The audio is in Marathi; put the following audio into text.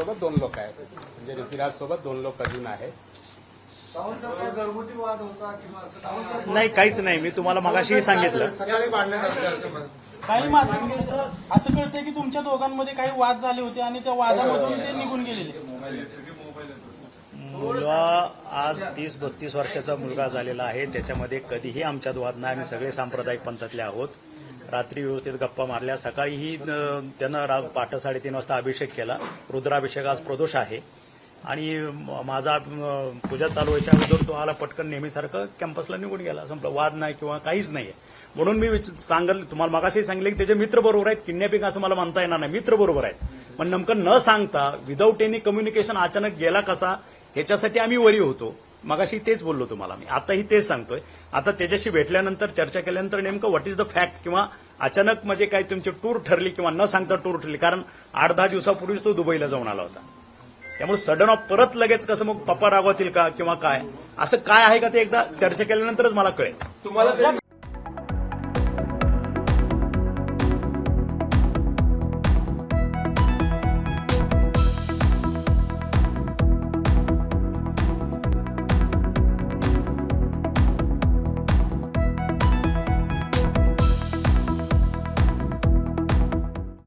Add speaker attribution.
Speaker 1: सोबत 2 लोक आहेत, म्हणजे ऋषिराज सोबत 2 लोक अजून आहेत.
Speaker 2: घरगुती वाद होता किंवा असं
Speaker 3: नाही, काहीच नाही. मी तुम्हाला मगाशीही सांगितलं.
Speaker 2: सकाळी भांडण्यात असते असं म्हणतात.
Speaker 4: काही माध्यमांनी सर असं कळतंय की तुमच्या दोघांमध्ये काही वाद झाले होते आणि त्या वादामधून ते निघून गेलेले.
Speaker 3: मुलगा आज 30-32 वर्षाचा मुलगा झालेला आहे. त्याच्यामध्ये कधीही आमच्यात वाद नाही. आम्ही सगळे सांप्रदायिक पंथातले आहोत. रात्री व्यवस्थित गप्पा मारल्या. सकाळीही त्यानं पहाटे 3:30 वाजता अभिषेक केला. रुद्राभिषेक आज प्रदोष आहे आणि माझा पूजा चालू व्हायच्या अगोदर तो आला पटकन नेहमीसारखं कॅम्पसला निघून गेला. संपलं. वाद नाही किंवा काहीच नाहीये. म्हणून मी तुम्हाला मगाशी सांगितलं की त्याचे मित्र बरोबर आहेत. किडनॅपिंग असं मला म्हणता येणार नाही. मित्र बरोबर आहेत. पण नेमकं न सांगता विदाऊट एनी कम्युनिकेशन अचानक गेला कसा, ह्याच्यासाठी आम्ही वरी होतो. मगाशी तेच बोललो तुम्हाला मी. आताही तेच सांगतोय. आता त्याच्याशी भेटल्यानंतर चर्चा केल्यानंतर नेमकं व्हॉट इज द फॅक्ट किंवा अचानक म्हणजे काय तुमची टूर ठरली किंवा न सांगता टूर ठरली. कारण 8-10 दिवसापूर्वीच तो दुबईला जाऊन आला होता. त्यामुळे सडन ऑफ परत लगेच कसं मग पप्पा रागवतील का किंवा काय असं काय आहे का ते एकदा चर्चा केल्यानंतरच मला कळेल.
Speaker 2: तुम्हाला